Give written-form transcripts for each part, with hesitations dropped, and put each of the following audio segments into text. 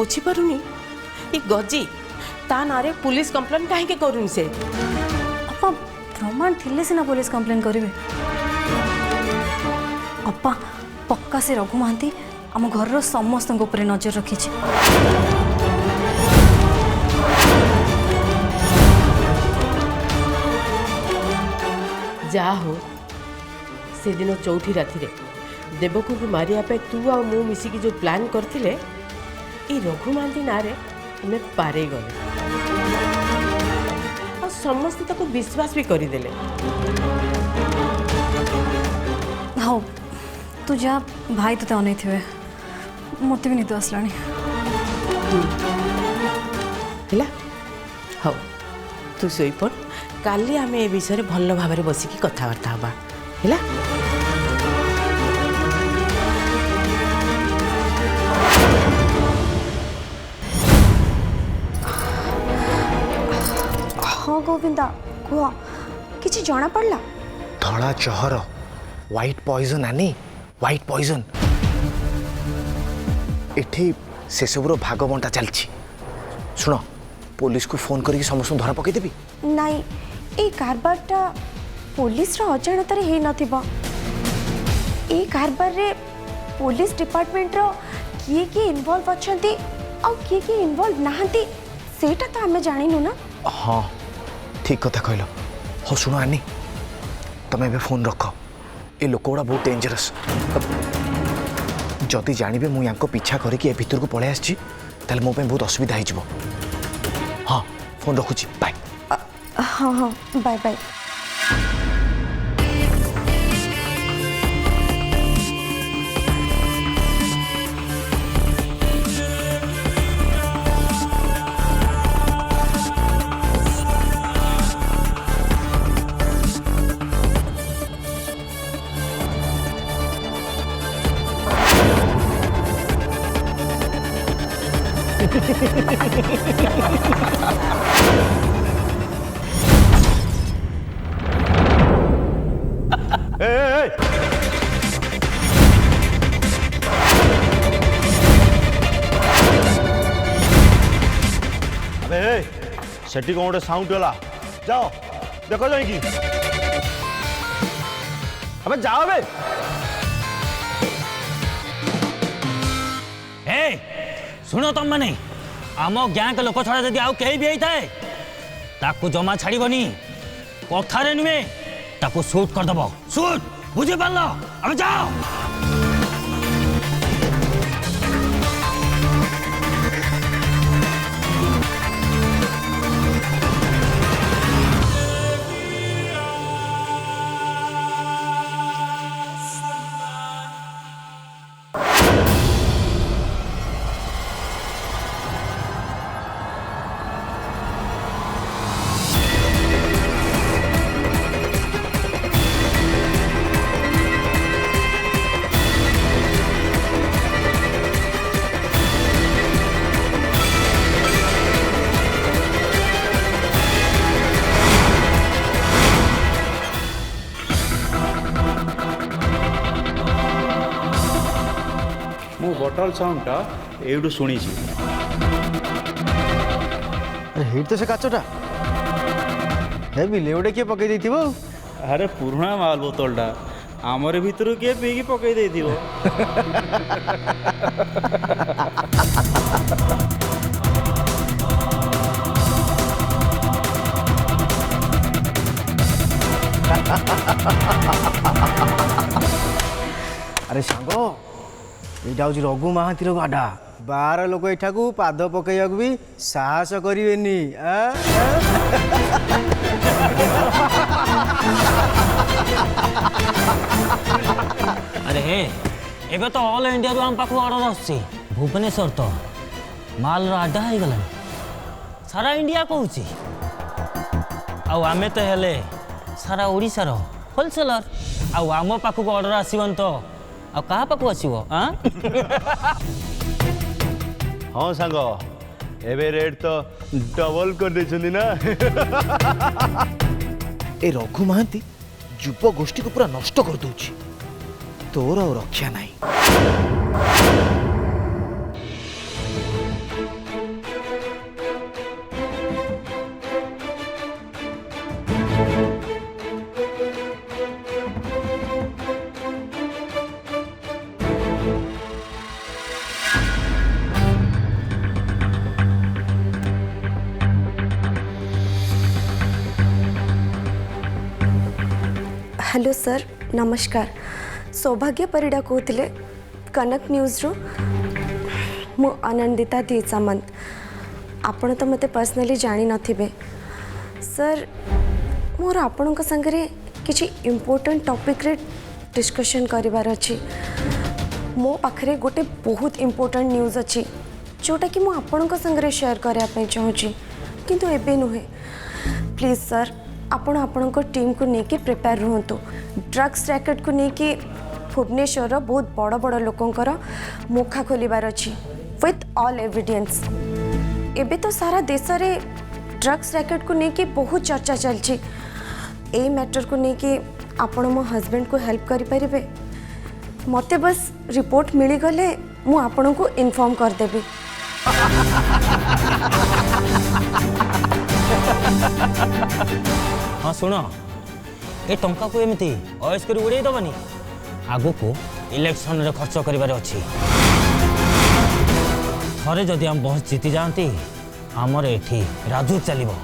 बुझीपारुनी ये गजी ता नारे पुलिस कंप्लेन कहीं करूनी से अपा प्रमाण थिले सिना पुलिस कंप्लेन करेंगे अपा पक्का से रघु महांती आम घर समस्त नजर रखी जा हो से दिन चौथी राति देवकू को मारिया पे तू आ मु मिसिकी जो प्लान करथिले ई रघु महांती नारे हमें पारे गले और समस्त ताको विश्वास भी करिदेले। हाँ तू जा भाई तो अनै थे मत भी निद आसला हाँ तू शोपड़ काली आम ए विषय भल भाव बसिकी कथबार्ता हवा है। हाँ गोविंदा कह कि जना पड़ला धड़ा चहर व्हाइट पॉइजन आनी व्हाइट पॉइजन एठी से सबरो भाग बंटा चलछि। सुनो पुलिस को फोन करके समस्त धरा पकई देबी नाई ए कारबारटा पुलिस रो अजाणतारे हे नथिबो ए कारबार रे पुलिस डिपार्टमेंट रो किए इन्वॉल्व अछंती आ किए इन्वॉल्व नाहंती सेटा तो हमें जानिनु ना। हाँ ठीक कथा कहल। हाँ शुण आनी तुम ए फोन रख ए लोक गुड़ा बहुत डेंजरस जदि जानवे मुझे पीछा करके भितर को पलि आसी मो बहुत असुविधा हो। हाँ फोन रखुची बाय। हाँ हाँ बाय बाय। सेठी कौन गोटे साउंड गला जाओ देखो जाइए अबे जाओ बे। सुनो तुम मैंने आम गाँ के लोक छड़ा जदि आउ कहीं भी होता है ताकू जमा छाड़बनी कथारे नुहे ताकू शूट करदेव शूट बुझी पार अब जाओ। बटल साउंडटा एडू शुणी हेट तो से काचटा हे बिलेवडे किए पकई देथिबो। अरे पुराना माल बोतलटा आमरे भितर किए पीकी पकई देथिबो। अरे सांगो यहाँ हूँ रघु महांती गाड़ा 12 लोक एठा को पाद पकईवा भी साहस करेनि। अरे एबे तो ऑल इंडिया रू आम पाखु ऑर्डर आसी भुवनेश्वर तो माल आडा हो गला सारा इंडिया कहूँ आमे तो हेले सारा ओडिशार होलसेलर आम पाखु ऑर्डर आसवन तो आ कहा पाखु आसो। हाँ सांग एबे रेट तो डबल कर देछनी ना। ए रघु महांती युव गोष्ठी को पूरा नष्ट कर दूची तोर और रक्षा नहीं। हेलो सर नमस्कार सौभाग्य परिडा कहते कनक न्यूज रु मु आनंदिता दी सामंत आपण तो मते पर्सनली जानी नथिबे सर मोर आपण संगे किसी इम्पोर्टेंट टॉपिक रे डिस्कशन करिवार अछि मो पाखरे गोटे बहुत इम्पोर्टेंट न्यूज अछि जोटा कि मु आपण संगे शेयर करया पे चाहूची किंतु एबे नुहे प्लीज सर आपण आपणको टीम को लेकिन प्रिपेयर रुहतु ड्रग्स रैकेट को लेकिन भुवनेश्वर बहुत बड़ बड़ लोकंकर मुखा खोलिबार अछि विथ ऑल एविडेंस एबे तो सारा देश रे ड्रग्स रैकेट को लेकिन बहुत चर्चा चलछि ए मैटर को लेकिन आपण मो हस्बैंड को हेल्प करि परिबे मते बस रिपोर्ट मिली गले मु आपण को इन्फॉर्म कर देबी हाँ शुण ए टंका को एमती अयस कर उड़े दबनी आगु को इलेक्शन रे खर्च करिबार अछि थरे जदि हम बहुत जीति जानती आमर एठी राजू चलिबो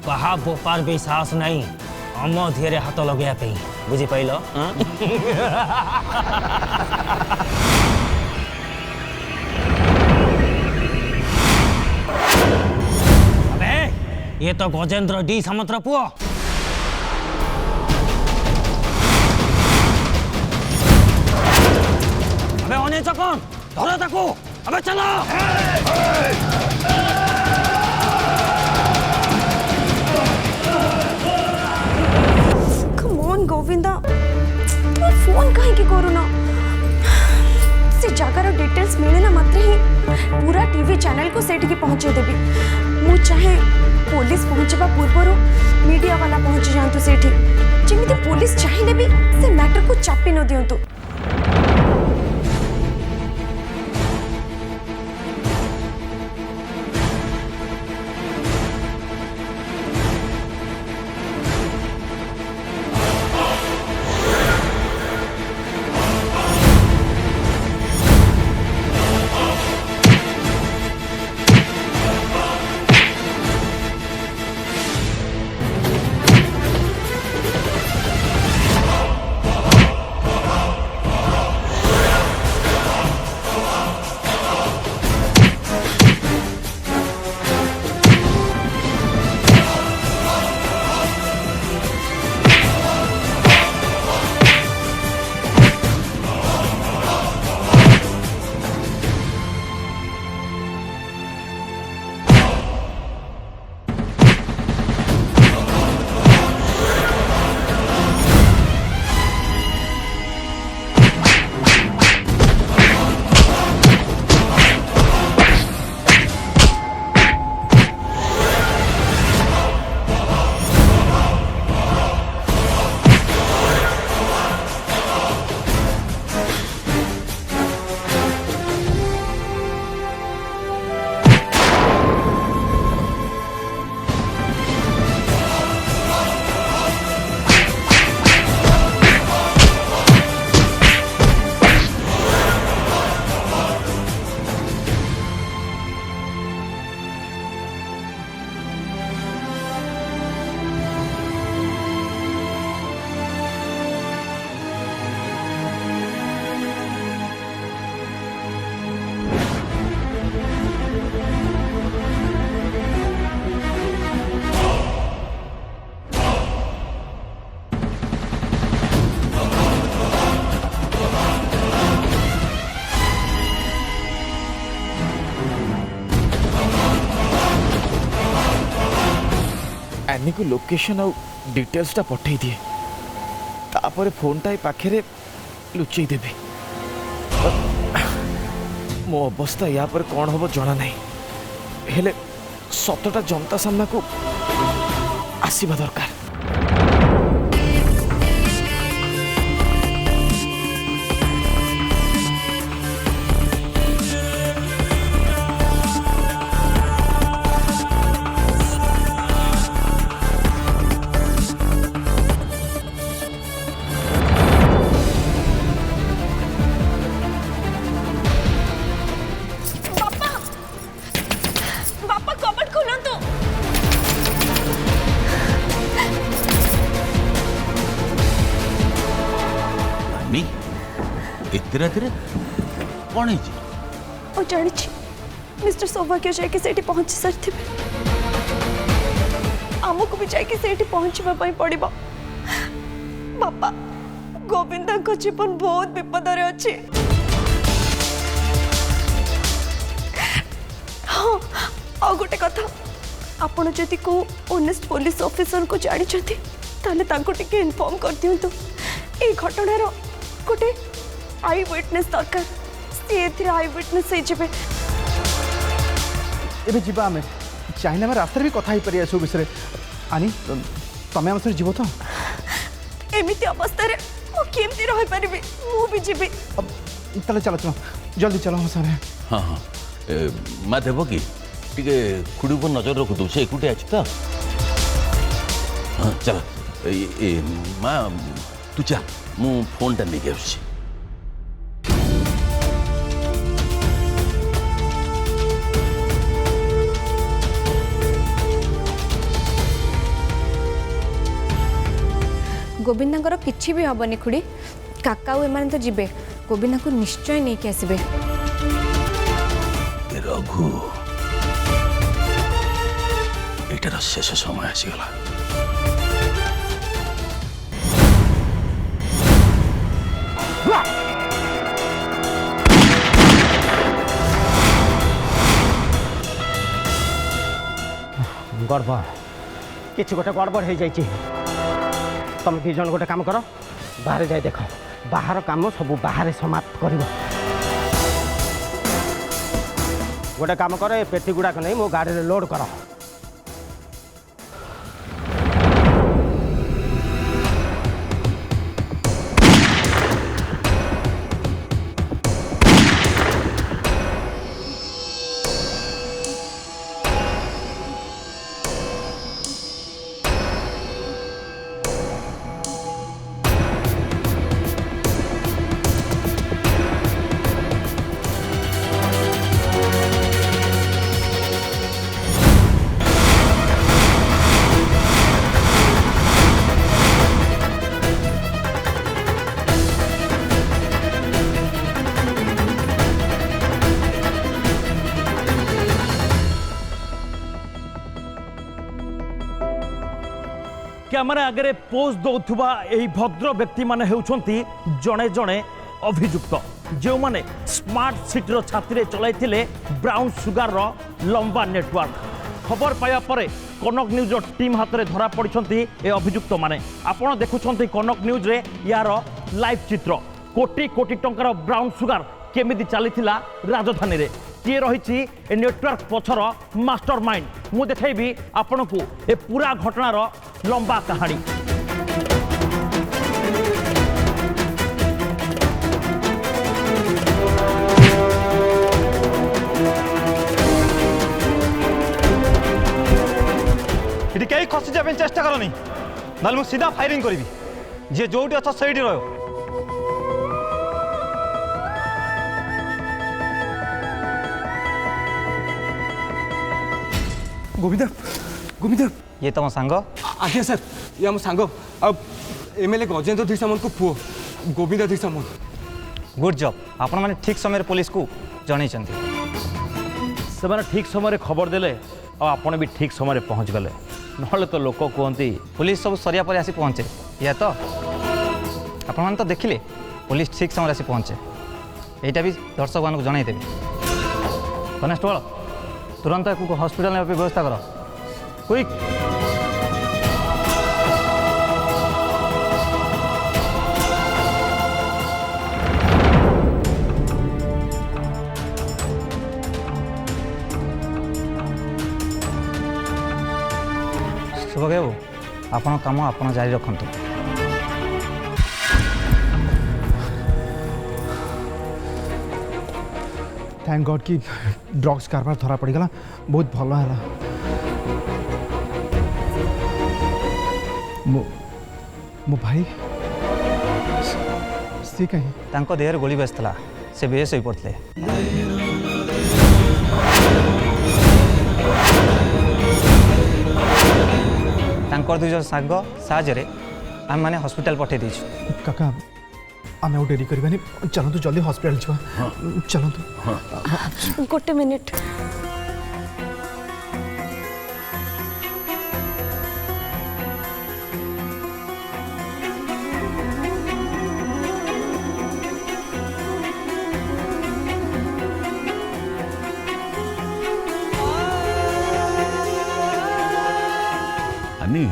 कहा बोपार भी साहस नहीं आम धिरे हाथ लगे पे बुझी पाइल अबे ये तो गजेंद्र डी सामंतर पुओ अबे अने चकन धरो ताकू अबे चलो गोविंदा फोन कहीं करूना से जगार डिटेल्स मिलना मात्र ही पूरा टीवी चैनल को सेठी पहुंचे देवी मु चाहे पुलिस पहुंचवा पूर्व मीडिया वाला पहुंच जातु सेठी जमी पुलिस चाहिए भी से मैटर को चापी न दिंतु आनी को लोकेशन आउ डिटेल्सटा पठे दिए तापर फोनटा पाखे लुचई देवी मो अवस्था या पर कौन हम जना नहीं हेले सतटा जनता सामना को आसवा दरकार एते राति रे कौन है और जानी मिस्टर सौभाग्य जाके सेठी पहुंची सारी आमको भी जाके सेठी पहुंचवा पड़िबो बापा गोविंदा को जीवन बहुत विपदरे अच्छी हाँ आ गोटे कथा आपण जदि को ऑनेस्ट पुलिस ऑफिसर को जानी ताले तांको टिके इन्फॉर्म कर दियंतु ए घटनार गोटे आई विटनेस दरकार सी एथि आई विटनेस हे जेबे एबे जीवा आमे चाइना में रास्ता भी कथा ही परिया सब विषय आनी तमे हम सर जीवो तो एमिति अवस्था रे ओ केमति रहि परिबे मु भी जीबे अब तले चलो चलो जल्दी चलो हम सारे हाँ हाँ माँ देव कि टे खुड़ी पर नजर रखु से एकुटे अच्छी तो हाँ चल माँ तू जा मु फोन टा नहीं आस गोविंदा किसी भी हेनी खुड़ी काका एम तो जीवे गोविंदा को निश्चय नहीं आसबे रघु एटार शेष समय आसीगला गड़बड़ किसी गोटे गड़बड़ हो जाए तुम दी जन गोटे काम कर बाहर जाए देख बाहर काम सब बाहर समाप्त कर गोटे काम कर ए पेटी गुड़ाक नहीं मो गाड़ी रे लोड कर कैमेरा आगे पोज दौथुबा एही भद्र व्यक्ति माने हेउछंती जणे जणे अभियुक्त जो माने स्मार्ट सिटी छाती रे चलाइथिले ब्राउन सुगार रो लंबा नेटवर्क खबर पाया परे कनक न्यूज टीम हाथ में धरा पड़ती ए अभियुक्त माने आपण देखुछंती कनक न्यूज रे यार लाइव चित्र कोटी कोटी टंकार ब्राउन सुगार केमिति चलीथिला राजधानी रे किए रही ए नेटवर्क पछर मास्टर माइंड मु देखैबी आपण को ए पूरा घटनार लंबा कहानी इटी कई खसी जाबे चेष्टा करनी ना मु सीधा फायरिंग करी जे जोटी अच्छा सही रहो गोविंदा गोविंदा ये तुम सांग आज्ञा सर ये आम सांग अब एमएलए गजेंद्र धीरसामन को पुओ गोविंदा धीरसामन गुड जॉब आपण माने ठीक समय पुलिस को जनै चंती से माने ठीक समय खबर देले और आपण भी ठीक समय पहुंच गले नहले तो लोक कहती पुलिस सब सरिया पर आसी पहुंचे या तो आपण मान तो देखिले पुलिस ठीक समय आसी पहुंचे एटा भी दर्शक मान को जणाई देबे कनेस्टेबल तुरंत को हॉस्पिटल में व्यवस्था करो क्विक शुभगे बाबू आपण काम आपण जारी रखंतु थैंक गॉड कि ड्रग्स कारबार धरा पड़गला बहुत भल है मो भाई सी कहीं तांको देहर गोली बसला से बेस होई पड़ते तांकर दुई जन सांग साहाଯ୍ୟରେ आम माने हॉस्पिटल पठे दीछु काका आम आउ डेरी करबानी चलतु जल्दी हॉस्पिटल जा चलतु गोटे मिनिट ଆନି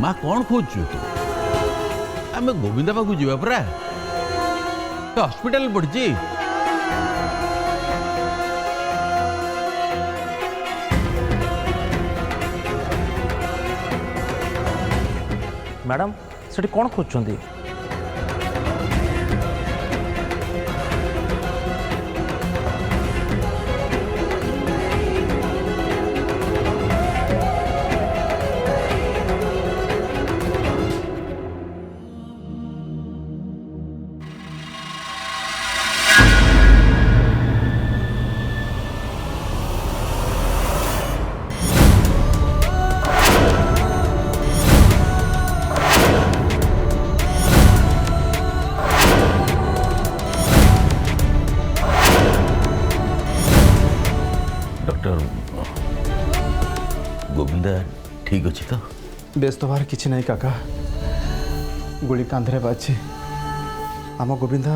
ମା କ'ଣ ଖୋଜୁଛୁ ତୁ? ଆମେ ଗୋବିନ୍ଦା ପାଖକୁ ଯିବା ପରା, ହସ୍ପିଟାଲ ପଡ଼ିଛି। ମ୍ୟାଡ଼ାମ୍ ସେଠି କ'ଣ ଖୋଜୁଛନ୍ତି? गोविंदा ठीक अच्छी तो व्यस्त हबार किसी ना काका गोली कांधरे बाजी आम गोविंदा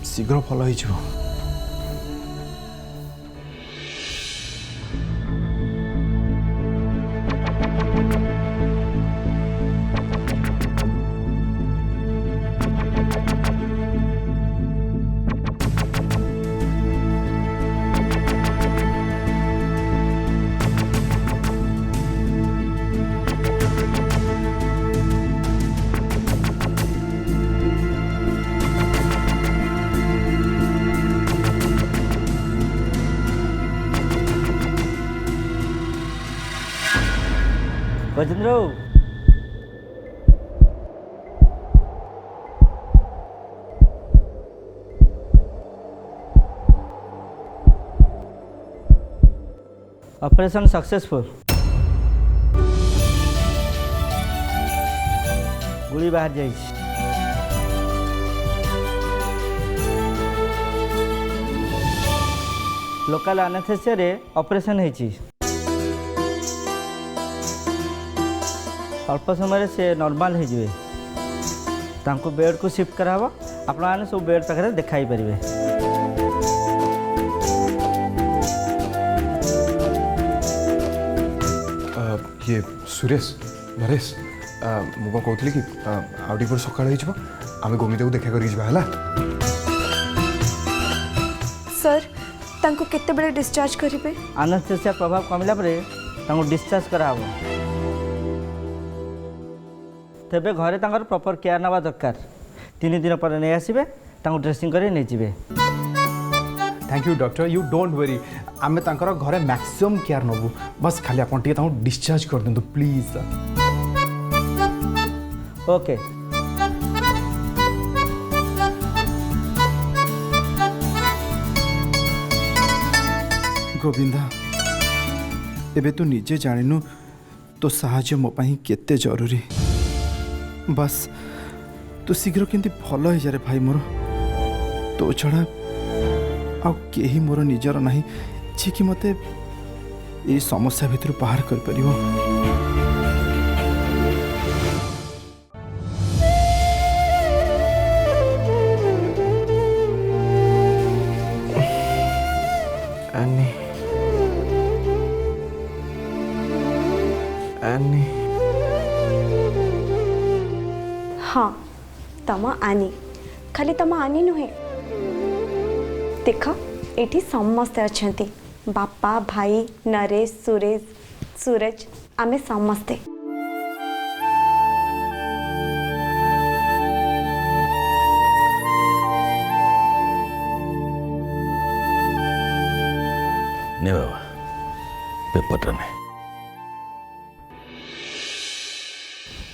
शीघ्र भल हो। गजेंद्र ऑपरेशन सक्सेसफुल गुली बाहर जाइए लोकल एनेस्थेसिया ऑपरेशन है अल्प समय से नॉर्मल हो जाए तांको बेड को शिफ्ट करावा आपण माने सब बेड पाखे देखाई पारे। ये सुरेश नरेश मुझे कहती कि आउट पर सकाल आम गोविंदा को देखा कर सर तांको केते बेले डिस्चार्ज करिवे? एनेस्थेसिया प्रभाव कमिला परे तांको डिस्चार्ज कराबो तेबे घरे तांकर प्रॉपर केयर नवा दरकार 3 दिन पर नहीं आसबे तांको ड्रेसिंग करे नहीं जिवे। Thank you doctor you don't worry आमे तांकर घरे मैक्सिमम केयर नबू बस खाली आपन टिके तांको डिस्चार्ज कर देंतु प्लीज। ओके गोविंदा एबे तू निजे जानिनु तो साहाय्य मो पई केते जरूरी बस तू शीघ्र केंती भल हो जा रे भाई मोर तो छड़ा आ केही मोर निजर नाही जे कि मते ए समस्या भितर बाहर कर परिबो। अन्नी अन्नी हाँ तम आनी खाली तम आनी नुहे देख एठी समस्ते अछंती बापा भाई नरेश सुरेश सूरज आमे समस्ते ने बाबा पेपरटा ने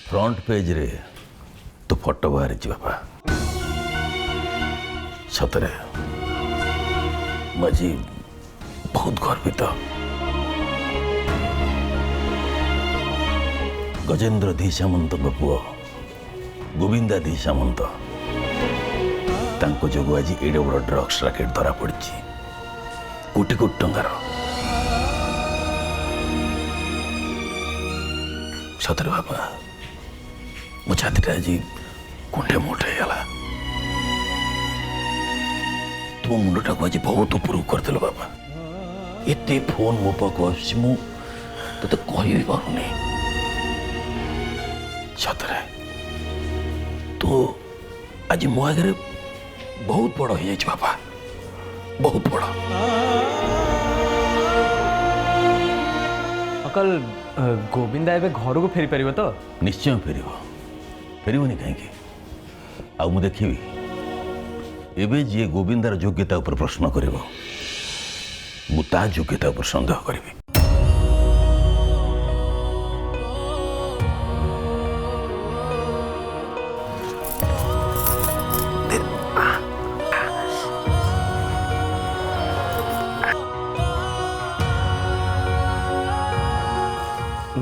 फ्रंट पेज रे तो फोटो बाहरी बापा सतरे मजी बहुत गर्वित गजेंद्र धी सामंत पुओ गोविंदा धी सामंत तांको जोगु आज एडे बड़ ड्रग्स राकेट धरा पड़ी कोटी कोटी टंकार सतरे बाबा मो छाती आज कुंडे मोटे गला तुम मुंडटा को आज बहुत उपरू करदेल बाबा एते फोन मो पाक मु तो कह पारुनी सतरे तो आज मो आगे बहुत बड़ हो जाए बाबा बहुत बड़ अकल गोविंदा एबे घर को फेरी पारिबो तो निश्चय फेरबनी कहीं आ मु देखी एबे जी गोविंदार योग्यता उपर प्रश्न करिवो मु ता योग्यता उपर संदेह करिवि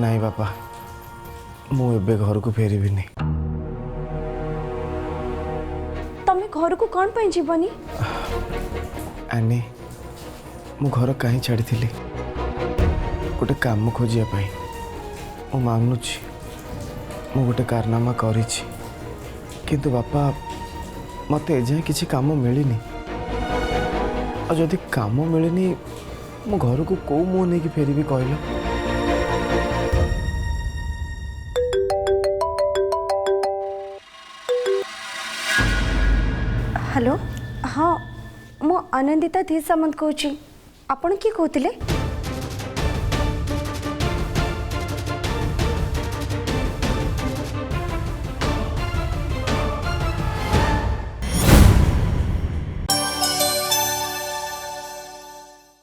नहीं बापा मु एबे घर को फेरबी नहीं तमे घर को कौन पे जीवनी आनी मु घर कहीं छाड़ी थी गोटे काम खोजिया पाई मु मानुची मु गोटे कारनामा करिछि किंतु बापा मते एजाए किछि काम मिलनी और जदि काम मिलनी मु घर को कौ मुँह नहीं फेरबी कहल हेलो हाँ मु आनंदिता धीर सामंत कहूँ आपण किए कहते